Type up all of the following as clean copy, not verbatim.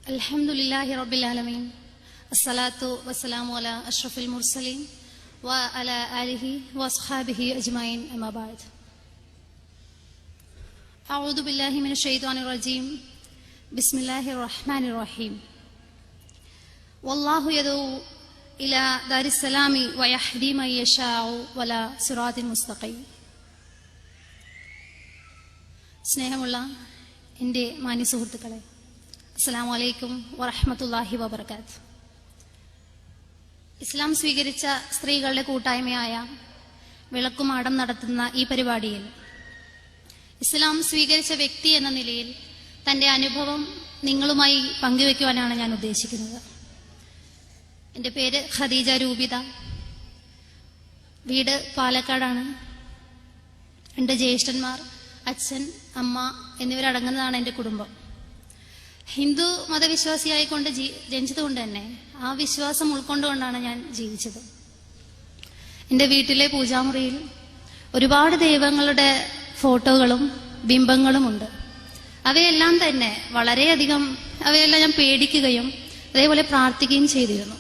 Alhamdulillahi Rabbil Alameen. Assalatu wassalamu ala ashrafil mursaleen wa ala alihi wa ashabihi ajma'in amma ba'd. A'udhu billahi minash shaitanir rajim. Bismillahir rahmanir rahim. Wallahu yad'u ila daris salami wa yahdi man yasha'u wala siratin mustaqim. സ്നേഹമുള്ള എൻ്റെ മാന്യ സുഹൃത്തുക്കളെ, അസ്സലാമു അലൈക്കും വറഹ്മത്തുള്ളാഹി വബറകാത്ത്. ഇസ്ലാം സ്വീകരിച്ച സ്ത്രീകളുടെ കൂട്ടായ്മയായ വിളക്കുമാടം നടത്തുന്ന ഈ പരിപാടിയിൽ ഇസ്ലാം സ്വീകരിച്ച വ്യക്തി എന്ന നിലയിൽ തൻ്റെ അനുഭവം നിങ്ങളുമായി പങ്കുവെക്കുവാനാണ് ഞാൻ ഉദ്ദേശിക്കുന്നത്. എൻ്റെ പേര് ഖദീജ രൂപിത. വീട് പാലക്കാടാണ്. എൻ്റെ ജ്യേഷ്ഠന്മാർ, അച്ഛൻ, അമ്മ എന്നിവരടങ്ങുന്നതാണ് എൻ്റെ കുടുംബം. ഹിന്ദു മതവിശ്വാസിയായിക്കൊണ്ട് ജനിച്ചതുകൊണ്ട് തന്നെ ആ വിശ്വാസം ഉൾക്കൊണ്ടുകൊണ്ടാണ് ഞാൻ ജീവിച്ചത്. എൻ്റെ വീട്ടിലെ പൂജാമുറിയിൽ ഒരുപാട് ദൈവങ്ങളുടെ ഫോട്ടോകളും ബിംബങ്ങളും ഉണ്ട്. അവയെല്ലാം തന്നെ അവയെല്ലാം ഞാൻ പേടിക്കുകയും അതേപോലെ പ്രാർത്ഥിക്കുകയും ചെയ്തിരുന്നു.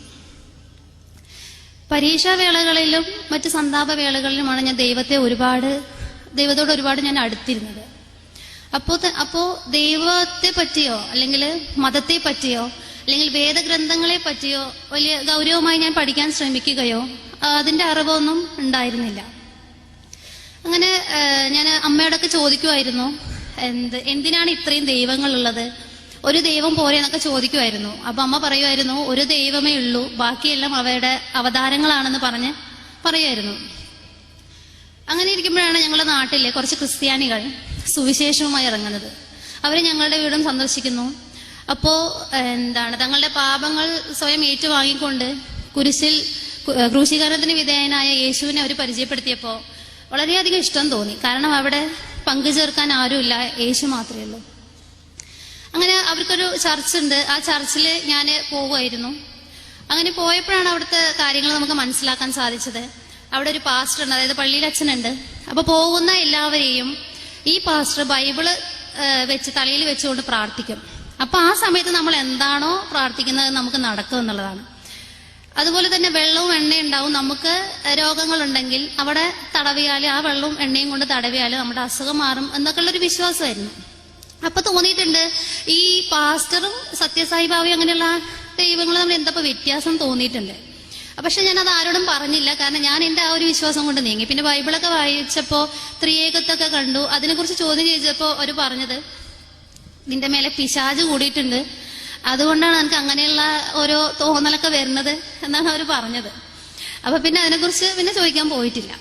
പരീക്ഷാവേളകളിലും മറ്റ് സന്താപവേളകളിലുമാണ് ഞാൻ ദൈവത്തോട് ഒരുപാട് ഞാൻ അടുത്തിരുന്നത്. അപ്പോ ദൈവത്തെ പറ്റിയോ അല്ലെങ്കിൽ മതത്തെ പറ്റിയോ അല്ലെങ്കിൽ വേദഗ്രന്ഥങ്ങളെ പറ്റിയോ വലിയ ഗൗരവമായി ഞാൻ പഠിക്കാൻ ശ്രമിക്കുകയോ അതിന്റെ അറിവൊന്നും ഉണ്ടായിരുന്നില്ല. അങ്ങനെ ഞാൻ അമ്മയോടൊക്കെ ചോദിക്കുമായിരുന്നു, എന്തിനാണ് ഇത്രയും ദൈവങ്ങളുള്ളത്, ഒരു ദൈവം പോരെ എന്നൊക്കെ ചോദിക്കുമായിരുന്നു. അപ്പൊ അമ്മ പറയുമായിരുന്നു, ഒരു ദൈവമേ ഉള്ളൂ, ബാക്കിയെല്ലാം അവയുടെ അവതാരങ്ങളാണെന്ന് പറയുമായിരുന്നു. അങ്ങനെ ഇരിക്കുമ്പോഴാണ് ഞങ്ങളുടെ നാട്ടിലെ കുറച്ച് ക്രിസ്ത്യാനികൾ സുവിശേഷവുമായി ഇറങ്ങുന്നത്. അവർ ഞങ്ങളുടെ വീടും സന്ദർശിക്കുന്നു. അപ്പോ തങ്ങളുടെ പാപങ്ങൾ സ്വയം ഏറ്റുവാങ്ങിക്കൊണ്ട് ക്രൂശീകരണത്തിന് വിധേയനായ യേശുവിനെ അവർ പരിചയപ്പെടുത്തിയപ്പോൾ വളരെയധികം ഇഷ്ടം തോന്നി. കാരണം അവിടെ പങ്കുചേർക്കാൻ ആരുമില്ല, യേശു മാത്രമേ ഉള്ളൂ. അങ്ങനെ അവർക്കൊരു ചർച്ചുണ്ട്. ആ ചർച്ചിൽ ഞാൻ പോകുമായിരുന്നു. അങ്ങനെ പോയപ്പോഴാണ് അവിടുത്തെ കാര്യങ്ങൾ നമുക്ക് മനസ്സിലാക്കാൻ സാധിച്ചത്. അവിടെ ഒരു പാസ്റ്റർ ഉണ്ട്, അതായത് പള്ളിയിൽ അച്ഛനുണ്ട്. അപ്പൊ പോകുന്ന എല്ലാവരെയും ഈ പാസ്റ്റർ ബൈബിള് തലയിൽ വെച്ചുകൊണ്ട് പ്രാർത്ഥിക്കും. അപ്പൊ ആ സമയത്ത് നമ്മൾ എന്താണോ പ്രാർത്ഥിക്കുന്നത് നമുക്ക് നടക്കും എന്നുള്ളതാണ്. അതുപോലെ തന്നെ വെള്ളവും എണ്ണയും ഉണ്ടാവും. നമുക്ക് രോഗങ്ങളുണ്ടെങ്കിൽ അവിടെ തടവിയാല്, ആ വെള്ളവും എണ്ണയും കൊണ്ട് തടവിയാല് നമ്മുടെ അസുഖം മാറും എന്നൊക്കെയുള്ളൊരു വിശ്വാസമായിരുന്നു. അപ്പൊ തോന്നിയിട്ടുണ്ട്, ഈ പാസ്റ്ററും സത്യസായിബാബയും അങ്ങനെയുള്ള ദൈവങ്ങൾ നമ്മൾ എന്താ വ്യത്യാസം തോന്നിയിട്ടുണ്ട്. പക്ഷെ ഞാൻ അത് ആരോടും പറഞ്ഞില്ല. കാരണം ഞാൻ എൻ്റെ ആ ഒരു വിശ്വാസം കൊണ്ട് നീങ്ങി. പിന്നെ ബൈബിളൊക്കെ വായിച്ചപ്പോ ത്രിയേകത്വമൊക്കെ കണ്ടു. അതിനെക്കുറിച്ച് ചോദ്യം ചോദിച്ചപ്പോ അവർ പറഞ്ഞത്, നിന്റെ മേലെ പിശാച് കൂടിയിട്ടുണ്ട്, അതുകൊണ്ടാണ് എനിക്ക് അങ്ങനെയുള്ള ഓരോ തോന്നലൊക്കെ വരുന്നത് എന്നാണ് അവർ പറഞ്ഞത്. അപ്പൊ പിന്നെ അതിനെക്കുറിച്ച് ചോദിക്കാൻ പോയിട്ടില്ല.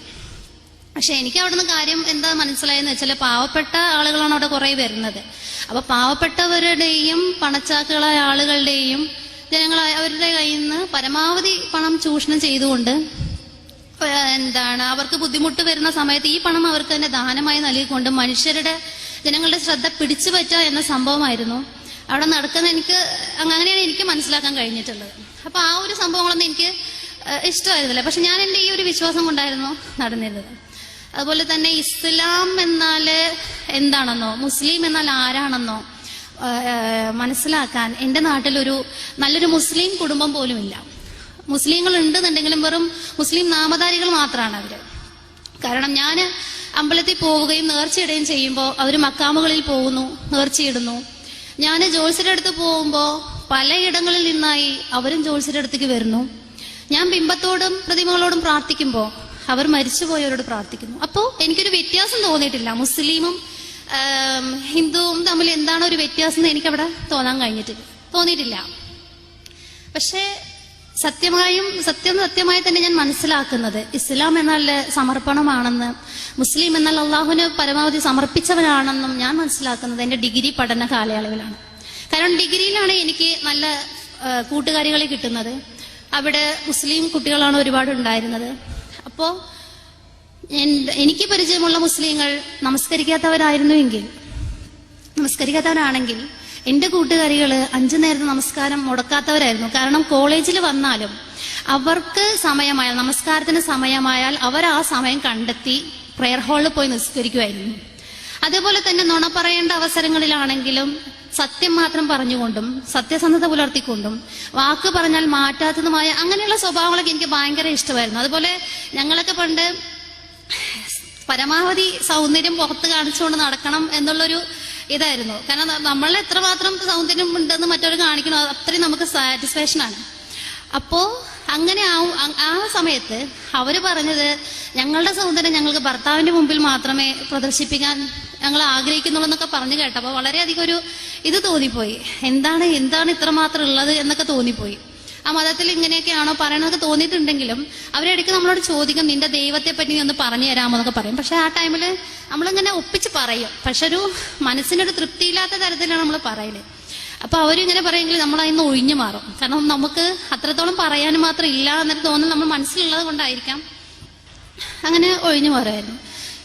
പക്ഷെ എനിക്ക് അവിടുന്ന് കാര്യം എന്താ മനസ്സിലായെന്ന് വെച്ചാൽ, പാവപ്പെട്ട ആളുകളാണ് അവിടെ കുറെ വരുന്നത്. അപ്പൊ പാവപ്പെട്ടവരുടെയും പണച്ചാക്കുകളായ ആളുകളുടെയും ജനങ്ങൾ അവരുടെ കയ്യിൽ നിന്ന് പരമാവധി പണം ചൂഷണം ചെയ്തുകൊണ്ട് അവർക്ക് ബുദ്ധിമുട്ട് വരുന്ന സമയത്ത് ഈ പണം അവർക്ക് തന്നെ ദാനമായി നൽകിക്കൊണ്ട് ജനങ്ങളുടെ ശ്രദ്ധ പിടിച്ചു പറ്റുക എന്ന സംഭവമായിരുന്നു അവിടെ നടക്കുന്ന. അങ്ങനെയാണ് എനിക്ക് മനസ്സിലാക്കാൻ കഴിഞ്ഞിട്ടുള്ളത്. അപ്പൊ ആ ഒരു സംഭവങ്ങളൊന്നും എനിക്ക് ഇഷ്ടമായിരുന്നില്ല. പക്ഷെ ഞാൻ എൻ്റെ ഈ ഒരു വിശ്വാസം കൊണ്ടായിരുന്നു നടന്നിരുന്നത്. അതുപോലെ തന്നെ ഇസ്ലാം എന്നാൽ എന്താണെന്നോ മുസ്ലിം എന്നാൽ ആരാണെന്നോ മനസ്സിലാക്കാൻ എൻ്റെ നാട്ടിലൊരു നല്ലൊരു മുസ്ലിം കുടുംബം പോലും ഇല്ല. മുസ്ലിങ്ങൾ ഉണ്ടെന്നുണ്ടെങ്കിലും വെറും മുസ്ലിം നാമധാരികൾ മാത്രമാണ് അവര്. കാരണം ഞാൻ അമ്പലത്തിൽ പോവുകയും നേർച്ചയിടുകയും ചെയ്യുമ്പോൾ അവർ മക്കാമുകളിൽ പോകുന്നു, നേർച്ചയിടുന്നു. ഞാൻ ജോത്സ്യരുടെ അടുത്ത് പോകുമ്പോൾ പലയിടങ്ങളിൽ നിന്നായി അവരും ജോത്സ്യരുടെ അടുത്തേക്ക് വരുന്നു. ഞാൻ ബിംബത്തോടും പ്രതിമകളോടും പ്രാർത്ഥിക്കുമ്പോൾ അവർ മരിച്ചുപോയവരോട് പ്രാർത്ഥിക്കുന്നു. അപ്പോൾ എനിക്കൊരു വ്യത്യാസം തോന്നിയിട്ടില്ല. മുസ്ലിമും ഹിന്ദുവും തമ്മിൽ എന്താണ് ഒരു വ്യത്യാസം എന്ന് എനിക്കവിടെ തോന്നിയിട്ടില്ല. പക്ഷേ സത്യമായി തന്നെ ഞാൻ മനസ്സിലാക്കുന്നത് ഇസ്ലാം എന്നാൽ സമർപ്പണമാണെന്ന്, മുസ്ലിം എന്നാൽ അള്ളാഹുവിന് പരമാവധി സമർപ്പിച്ചവനാണെന്നും ഞാൻ മനസ്സിലാക്കുന്നത് എൻ്റെ ഡിഗ്രി പഠന കാലയളവിലാണ്. കാരണം ഡിഗ്രിയിലാണ് എനിക്ക് നല്ല കൂട്ടുകാരികളെ കിട്ടുന്നത്. അവിടെ മുസ്ലിം കുട്ടികളാണ് ഒരുപാട് ഉണ്ടായിരുന്നത്. അപ്പോ എനിക്ക് പരിചയമുള്ള മുസ്ലിങ്ങൾ നമസ്കരിക്കാത്തവരാണെങ്കിൽ എൻ്റെ കൂട്ടുകാരികൾ 5 നേരത്തെ നമസ്കാരം മുടക്കാത്തവരായിരുന്നു. കാരണം കോളേജിൽ വന്നാലും അവർക്ക് നമസ്കാരത്തിന് സമയമായാൽ അവർ ആ സമയം കണ്ടെത്തി പ്രയർ ഹാളിൽ പോയി നിസ്കരിക്കുമായിരുന്നു. അതേപോലെ തന്നെ നുണ പറയേണ്ട അവസരങ്ങളിലാണെങ്കിലും സത്യം മാത്രം പറഞ്ഞുകൊണ്ടും സത്യസന്ധത പുലർത്തിക്കൊണ്ടും വാക്ക് പറഞ്ഞാൽ മാറ്റാത്തതുമായ അങ്ങനെയുള്ള സ്വഭാവങ്ങളൊക്കെ എനിക്ക് ഭയങ്കര ഇഷ്ടമായിരുന്നു. അതുപോലെ ഞങ്ങളൊക്കെ പണ്ട് പരമാവധി സൗന്ദര്യം പുറത്ത് കാണിച്ചുകൊണ്ട് നടക്കണം എന്നുള്ളൊരു ഇതായിരുന്നു. കാരണം നമ്മളെ എത്രമാത്രം സൗന്ദര്യം ഉണ്ടെന്ന് മറ്റവർ കാണിക്കണം, അത്രയും നമുക്ക് സാറ്റിസ്ഫാക്ഷനാണ്. അപ്പോ അങ്ങനെ ആ സമയത്ത് അവര് പറഞ്ഞത് ഞങ്ങളുടെ സൗന്ദര്യം ഞങ്ങൾക്ക് ഭർത്താവിന്റെ മുമ്പിൽ മാത്രമേ പ്രദർശിപ്പിക്കാൻ ഞങ്ങൾ ആഗ്രഹിക്കുന്നുള്ളൂ എന്നൊക്കെ പറഞ്ഞു കേട്ടപ്പോൾ വളരെയധികം ഒരു ഇത് തോന്നിപ്പോയി. എന്താണ് ഇത്രമാത്രം ഉള്ളത് എന്നൊക്കെ തോന്നിപ്പോയി. ആ മതത്തിൽ ഇങ്ങനെയൊക്കെയാണോ പറയണതൊക്കെ തോന്നിയിട്ടുണ്ടെങ്കിലും അവരിടയ്ക്ക് നമ്മളോട് ചോദിക്കും, നിന്റെ ദൈവത്തെ പറ്റി നീ ഒന്ന് പറഞ്ഞു തരാമോ എന്നൊക്കെ പറയും. പക്ഷെ ആ ടൈമിൽ നമ്മളിങ്ങനെ ഒപ്പിച്ച് പറയും, പക്ഷെ ഒരു മനസ്സിനൊരു തൃപ്തിയില്ലാത്ത തരത്തിലാണ് നമ്മൾ പറയല്. അപ്പൊ അവരിങ്ങനെ പറയുമെങ്കിൽ നമ്മൾ അതിന്ന് ഒഴിഞ്ഞു മാറും. കാരണം നമുക്ക് അത്രത്തോളം പറയാൻ മാത്രം ഇല്ല എന്നൊരു തോന്നൽ നമ്മൾ മനസ്സിലുള്ളത് കൊണ്ടായിരിക്കാം അങ്ങനെ ഒഴിഞ്ഞു മാറുമായിരുന്നു.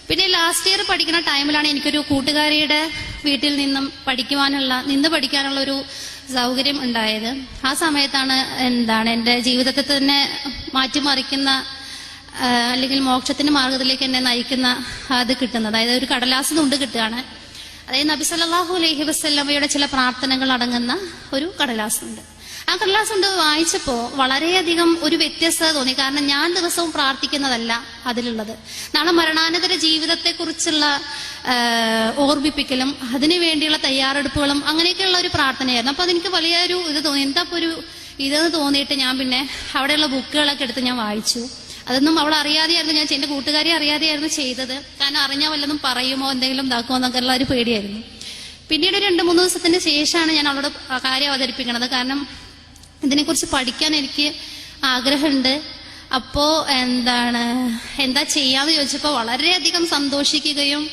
പിന്നെ ലാസ്റ്റ് ഇയർ പഠിക്കുന്ന ടൈമിലാണ് എനിക്കൊരു കൂട്ടുകാരിയുടെ വീട്ടിൽ നിന്ന് പഠിക്കാനുള്ള ഒരു സൗകര്യം ഉണ്ടായത്. ആ സമയത്താണ് എൻ്റെ ജീവിതത്തെ തന്നെ മാറ്റിമറിക്കുന്ന അല്ലെങ്കിൽ മോക്ഷത്തിന്റെ മാർഗത്തിലേക്ക് എന്നെ നയിക്കുന്ന അത് കിട്ടുന്നത്. അതായത് ഒരു കടലാസ് തുണ്ട് കിട്ടുകയാണ്. അതായത് നബി സല്ലല്ലാഹു അലൈഹി വസല്ലമയുടെ ചില പ്രാർത്ഥനകൾ അടങ്ങുന്ന ഒരു കടലാസ് ഉണ്ട്. ആ കടലാസ് കൊണ്ട് വായിച്ചപ്പോ വളരെയധികം ഒരു വ്യത്യസ്തത തോന്നി. കാരണം ഞാൻ ദിവസവും പ്രാർത്ഥിക്കുന്നതല്ല അതിലുള്ളത്. നാളെ മരണാനന്തര ജീവിതത്തെക്കുറിച്ചുള്ള ഓർമ്മിപ്പിക്കലും അതിനു വേണ്ടിയുള്ള തയ്യാറെടുപ്പുകളും അങ്ങനെയൊക്കെയുള്ള ഒരു പ്രാർത്ഥനയായിരുന്നു. അപ്പൊ അതെനിക്ക് വലിയൊരു ഇത് തോന്നി. എന്താ ഒരു ഇതെന്ന് തോന്നിയിട്ട് ഞാൻ പിന്നെ അവിടെയുള്ള ബുക്കുകളൊക്കെ എടുത്ത് ഞാൻ വായിച്ചു. അതൊന്നും അവൾ അറിയാതെയായിരുന്നു, ഞാൻ എന്റെ കൂട്ടുകാരി അറിയാതെയായിരുന്നു ചെയ്തത്. കാരണം അറിഞ്ഞാൽ വല്ലതും പറയുമോ എന്തെങ്കിലും ഇതാക്കുമോ എന്നൊക്കെ ഉള്ള ഒരു പേടിയായിരുന്നു. പിന്നീട് 2-3 ദിവസത്തിന് ശേഷമാണ് ഞാൻ അവളോട് കാര്യം അവതരിപ്പിക്കണത്. കാരണം ഇതിനെക്കുറിച്ച് പഠിക്കാൻ എനിക്ക് ആഗ്രഹമുണ്ട്. അപ്പോ എന്താ ചെയ്യാന്ന് ചോദിച്ചപ്പോ വളരെയധികം സന്തോഷിക്കുകയും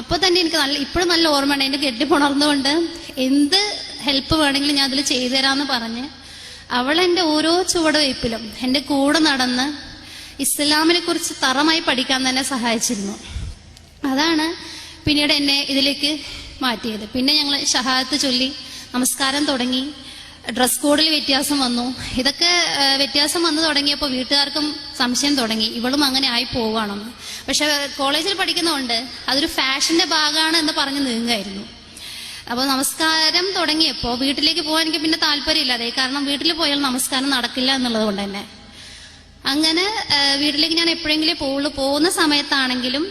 അപ്പൊ തന്നെ എനിക്ക് ഇപ്പോഴും നല്ല ഓർമ്മയുണ്ട്. എന്റെ കെട്ടിപ്പുണർന്നുകൊണ്ട് എന്ത് ഹെൽപ്പ് വേണമെങ്കിലും ഞാൻ അതിൽ ചെയ്തു തരാമെന്ന് പറഞ്ഞ് അവൾ എന്റെ ഓരോ ചുവടുവയ്പ്പിലും എന്റെ കൂടെ നടന്ന് ഇസ്ലാമിനെ കുറിച്ച് തറമായി പഠിക്കാൻ തന്നെ സഹായിച്ചിരുന്നു. അതാണ് പിന്നീട് എന്നെ ഇതിലേക്ക് മാറ്റിയത്. പിന്നെ ഞങ്ങൾ ഷഹാദത്ത് ചൊല്ലി നമസ്കാരം തുടങ്ങി. ഡ്രസ് കോഡിൽ വ്യത്യാസം വന്നു. ഇതൊക്കെ വ്യത്യാസം വന്നു തുടങ്ങിയപ്പോൾ വീട്ടുകാർക്കും സംശയം തുടങ്ങി, ഇവളും അങ്ങനെ ആയി പോവുകയാണെന്ന്. പക്ഷെ കോളേജിൽ പഠിക്കുന്നതുകൊണ്ട് അതൊരു ഫാഷന്റെ ഭാഗമാണ് എന്ന് പറഞ്ഞ് നീങ്ങായിരുന്നു. അപ്പോൾ നമസ്കാരം തുടങ്ങിയപ്പോൾ വീട്ടിലേക്ക് പോകാൻ എനിക്ക് പിന്നെ താല്പര്യമില്ലാതെ, കാരണം വീട്ടിൽ പോയാൽ നമസ്കാരം നടക്കില്ല എന്നുള്ളത് കൊണ്ട് തന്നെ അങ്ങനെ വീട്ടിലേക്ക് ഞാൻ എപ്പോഴെങ്കിലും പോകുന്ന സമയത്താണെങ്കിലും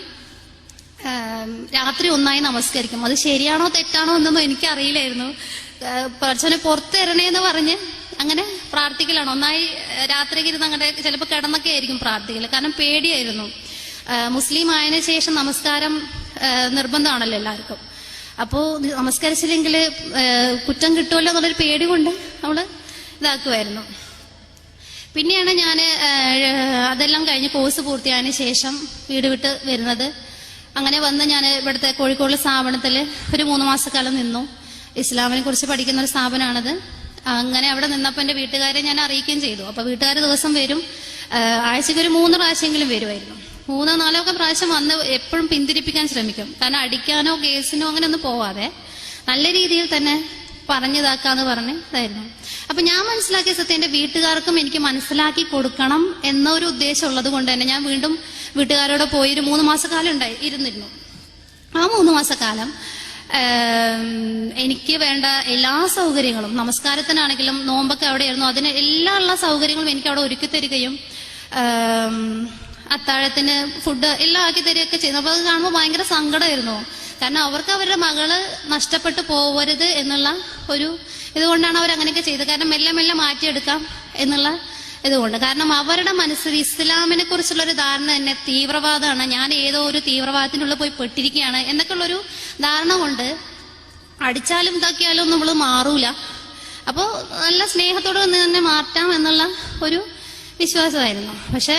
രാത്രി ഒന്നായി നമസ്കരിക്കും. അത് ശരിയാണോ തെറ്റാണോ എന്നൊന്നും എനിക്കറിയില്ലായിരുന്നു. പടച്ചോനെ പുറത്ത് തരണേന്ന് പറഞ്ഞ് അങ്ങനെ പ്രാർത്ഥിക്കലാണ്. ഒന്നായി രാത്രിക്ക് ഇരുന്ന് അങ്ങനെ ചിലപ്പോൾ കിടന്നൊക്കെ ആയിരിക്കും പ്രാർത്ഥിക്കല്. കാരണം പേടിയായിരുന്നു. മുസ്ലിം ആയതിനു ശേഷം നമസ്കാരം നിർബന്ധമാണല്ലോ എല്ലാവർക്കും. അപ്പോ നമസ്കരിച്ചില്ലെങ്കിൽ കുറ്റം കിട്ടുമല്ലോ എന്നുള്ളൊരു പേടി കൊണ്ട് നമ്മള് ഇതാക്കുമായിരുന്നു. പിന്നെയാണ് ഞാൻ അതെല്ലാം കഴിഞ്ഞ് കോഴ്സ് പൂർത്തിയായതിനു ശേഷം വീട് വിട്ട് വരുന്നത്. അങ്ങനെ വന്ന് ഞാൻ ഇവിടുത്തെ കോഴിക്കോട് സ്ഥാപനത്തിൽ ഒരു 3 മാസക്കാലം നിന്നു. ഇസ്ലാമിനെ കുറിച്ച് പഠിക്കുന്ന ഒരു സ്ഥാപനമാണത്. അങ്ങനെ അവിടെ നിന്നപ്പോൾ എൻ്റെ വീട്ടുകാരെ ഞാൻ അറിയിക്കുകയും ചെയ്തു. അപ്പൊ വീട്ടുകാർ ദിവസം വരും, ആഴ്ചക്ക് ഒരു 3 പ്രാവശ്യമെങ്കിലും വരുമായിരുന്നു. 3-4 പ്രാവശ്യം വന്ന് എപ്പോഴും പിന്തിരിപ്പിക്കാൻ ശ്രമിക്കും. കാരണം അടിക്കാനോ കേസിനോ അങ്ങനെ ഒന്നും പോവാതെ നല്ല രീതിയിൽ തന്നെ പറഞ്ഞതാക്കാന്ന് പറഞ്ഞ് ഇതായിരുന്നു. അപ്പൊ ഞാൻ മനസ്സിലാക്കിയ സത്യം എന്റെ വീട്ടുകാർക്കും എനിക്ക് മനസ്സിലാക്കി കൊടുക്കണം എന്നൊരു ഉദ്ദേശം ഉള്ളത് കൊണ്ട് തന്നെ ഞാൻ വീണ്ടും വീട്ടുകാരോട് പോയി ഒരു 3 മാസക്കാലം ഇരുന്നിരുന്നു. ആ 3 മാസക്കാലം എനിക്ക് വേണ്ട എല്ലാ സൗകര്യങ്ങളും, നമസ്കാരത്തിനാണെങ്കിലും നോമ്പൊക്കെ അവിടെയായിരുന്നു, അതിന് ഉള്ള സൗകര്യങ്ങളും എനിക്ക് അവിടെ ഒരുക്കി തരികയും അത്താഴത്തിന് ഫുഡ് എല്ലാം ആക്കി തരികയൊക്കെ ചെയ്യുന്നു. അപ്പൊ അത് കാണുമ്പോൾ ഭയങ്കര സങ്കടമായിരുന്നു. കാരണം അവർക്ക് അവരുടെ മകള് നഷ്ടപ്പെട്ടു പോവരുത് എന്നുള്ള ഒരു ഇതുകൊണ്ടാണ് അവർ അങ്ങനെയൊക്കെ ചെയ്തത്. കാരണം മെല്ലെ മെല്ലെ മാറ്റിയെടുക്കാം എന്നുള്ള ഇതുകൊണ്ട്. കാരണം അവരുടെ മനസ്സിൽ ഇസ്ലാമിനെ കുറിച്ചുള്ള ഒരു ധാരണ തന്നെ തീവ്രവാദമാണ്, ഞാൻ ഏതോ ഒരു തീവ്രവാദത്തിനുള്ളിൽ പോയി പെട്ടിരിക്കുകയാണ് എന്നൊക്കെ ഉള്ളൊരു ധാരണ കൊണ്ട് അടിച്ചാലും ഇതാക്കിയാലും നമ്മൾ മാറൂല. അപ്പോ നല്ല സ്നേഹത്തോടെ തന്നെ മാറ്റാം എന്നുള്ള ഒരു വിശ്വാസമായിരുന്നു. പക്ഷെ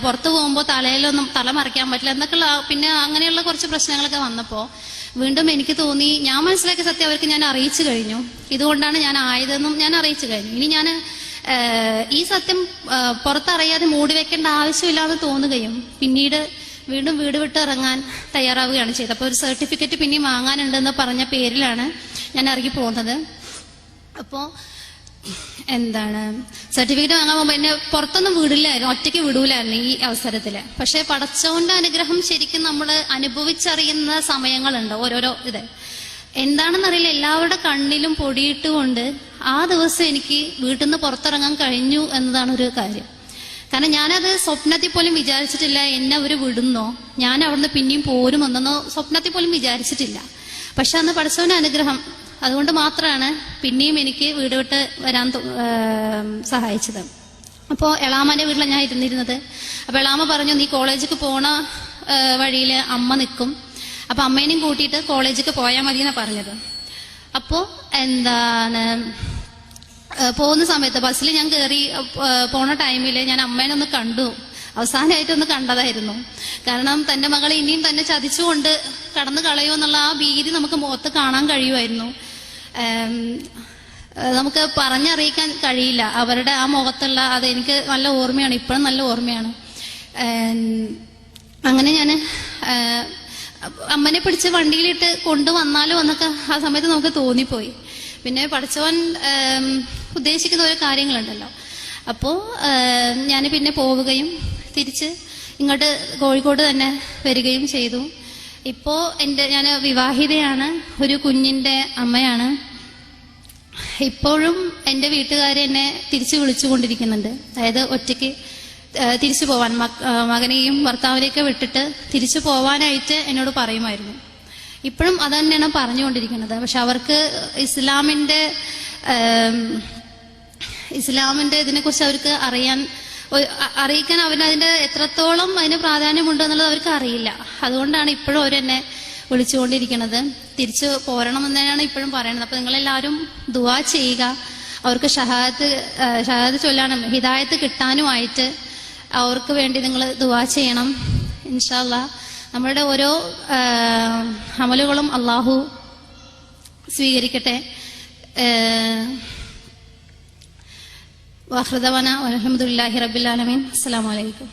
പുറത്തു പോകുമ്പോൾ തല മറയ്ക്കാൻ പറ്റില്ല എന്നൊക്കെയുള്ള പിന്നെ അങ്ങനെയുള്ള കുറച്ച് പ്രശ്നങ്ങളൊക്കെ വന്നപ്പോ വീണ്ടും എനിക്ക് തോന്നി, ഞാൻ മനസ്സിലാക്കിയ സത്യം അവർക്ക് ഞാൻ അറിയിച്ചു കഴിഞ്ഞു. ഇതുകൊണ്ടാണ് ഞാൻ ആയതെന്നും ഞാൻ അറിയിച്ചു കഴിഞ്ഞു. ഇനി ഞാൻ ഈ സത്യം പുറത്തറിയാതെ മൂടി വെക്കേണ്ട ആവശ്യമില്ലാതെ തോന്നുകയും പിന്നീട് വീണ്ടും വീട് വിട്ട് ഇറങ്ങാൻ തയ്യാറാവുകയാണ് ചെയ്തത്. അപ്പൊ ഒരു സർട്ടിഫിക്കറ്റ് പിന്നെയും വാങ്ങാനുണ്ടെന്ന് പറഞ്ഞ പേരിലാണ് ഞാൻ ഇറങ്ങി പോകുന്നത്. അപ്പോ സർട്ടിഫിക്കറ്റ് വാങ്ങാൻ പോകുമ്പോ എന്നെ പുറത്തൊന്നും വിടില്ലായിരുന്നു, ഒറ്റയ്ക്ക് വിടൂലായിരുന്നു ഈ അവസരത്തില്. പക്ഷെ പടച്ചോന്റെ അനുഗ്രഹം ശരിക്കും നമ്മൾ അനുഭവിച്ചറിയുന്ന സമയങ്ങളുണ്ട് ഓരോരോ ഇത്. എന്താണെന്നറിയില്ല, എല്ലാവരുടെ കണ്ണിലും പൊടിയിട്ടുകൊണ്ട് ആ ദിവസം എനിക്ക് വീട്ടിൽ നിന്ന് പുറത്തിറങ്ങാൻ കഴിഞ്ഞു എന്നതാണ് ഒരു കാര്യം. കാരണം ഞാനത് സ്വപ്നത്തിൽ പോലും വിചാരിച്ചിട്ടില്ല എന്നെ അവർ വിടുന്നോ, ഞാൻ അവിടുന്ന് പിന്നെയും പോരുമെന്നോ സ്വപ്നത്തിൽ പോലും വിചാരിച്ചിട്ടില്ല. പക്ഷെ അന്ന് പടച്ചവന്റെ അനുഗ്രഹം അതുകൊണ്ട് മാത്രമാണ് പിന്നെയും എനിക്ക് വീട് വിട്ട് വരാൻ സഹായിച്ചത്. അപ്പോൾ എളാമന്റെ വീട്ടിലാണ് ഞാൻ ഇരുന്നിരുന്നത്. അപ്പൊ എളാമ പറഞ്ഞു, നീ കോളേജിലേക്ക് പോണ വഴിയിൽ അമ്മ നിൽക്കും, അപ്പൊ അമ്മേനെയും കൂട്ടിയിട്ട് കോളേജിലേക്ക് പോയാൽ മതി എന്നാ പറഞ്ഞത്. അപ്പോ എന്താണ് പോകുന്ന സമയത്ത് ബസ്സിൽ ഞാൻ കയറി പോണ ടൈമിൽ ഞാൻ അമ്മേനെ ഒന്ന് കണ്ടു, അവസാനമായിട്ടൊന്ന് കണ്ടതായിരുന്നു. കാരണം തന്റെ മകളെ ഇനിയും തന്നെ ചതിച്ചുകൊണ്ട് കടന്നു കളയോ എന്നുള്ള ആ ഭീതി നമുക്ക് മുഖത്ത് കാണാൻ കഴിയുമായിരുന്നു. നമുക്ക് പറഞ്ഞറിയിക്കാൻ കഴിയില്ല അവരുടെ ആ മുഖത്തുള്ള അത്. എനിക്ക് നല്ല ഓർമ്മയാണ്, ഇപ്പോഴും നല്ല ഓർമ്മയാണ്. അങ്ങനെ ഞാൻ അമ്മനെ പിടിച്ച് വണ്ടിയിലിട്ട് കൊണ്ടുവന്നാലോ എന്നൊക്കെ ആ സമയത്ത് നമുക്ക് തോന്നിപ്പോയി. പിന്നെ പഠിച്ചവൻ ഉദ്ദേശിക്കുന്ന ഓരോ കാര്യങ്ങളുണ്ടല്ലോ. അപ്പോൾ ഞാൻ പിന്നെ പോവുകയും തിരിച്ച് ഇങ്ങോട്ട് കോഴിക്കോട് തന്നെ വരികയും ചെയ്തു. ഇപ്പോൾ ഞാൻ വിവാഹിതയാണ്, ഒരു കുഞ്ഞിൻ്റെ അമ്മയാണ്. ഇപ്പോഴും എൻ്റെ വീട്ടുകാരെ എന്നെ തിരിച്ചു വിളിച്ചുകൊണ്ടിരിക്കുന്നുണ്ട്. അതായത് ഒറ്റയ്ക്ക് തിരിച്ചു പോവാൻ, മകനെയും ഭർത്താവിനെയൊക്കെ വിട്ടിട്ട് തിരിച്ചു പോവാനായിട്ട് എന്നോട് പറയുമായിരുന്നു. ഇപ്പോഴും അത് തന്നെയാണ് പറഞ്ഞുകൊണ്ടിരിക്കുന്നത്. പക്ഷെ അവർക്ക് ഇസ്ലാമിന്റെ ഇതിനെക്കുറിച്ച് അവർക്ക് അറിയിക്കാൻ അതിന്റെ എത്രത്തോളം അതിന് പ്രാധാന്യമുണ്ട് എന്നുള്ളത് അവർക്ക് അറിയില്ല. അതുകൊണ്ടാണ് ഇപ്പോഴും അവരെന്നെ വിളിച്ചുകൊണ്ടിരിക്കുന്നത്. തിരിച്ചു പോരണം എന്ന് തന്നെയാണ് ഇപ്പോഴും പറയുന്നത്. അപ്പൊ നിങ്ങളെല്ലാവരും ദുആ ചെയ്യുക, അവർക്ക് ഷഹാദത്ത് ചൊല്ലാനും ഹിദായത്ത് കിട്ടാനുമായിട്ട് അവർക്ക് വേണ്ടി നിങ്ങൾ ദുആ ചെയ്യണം. ഇൻഷാ അല്ലാഹ് നമ്മളുടെ ഓരോ അമലുകളും അള്ളാഹു സ്വീകരിക്കട്ടെ. വഖ്റുദവാന വൽഹംദുലില്ലാഹി റബ്ബിൽ ആലമീൻ. അസ്സലാമു അലൈക്കും.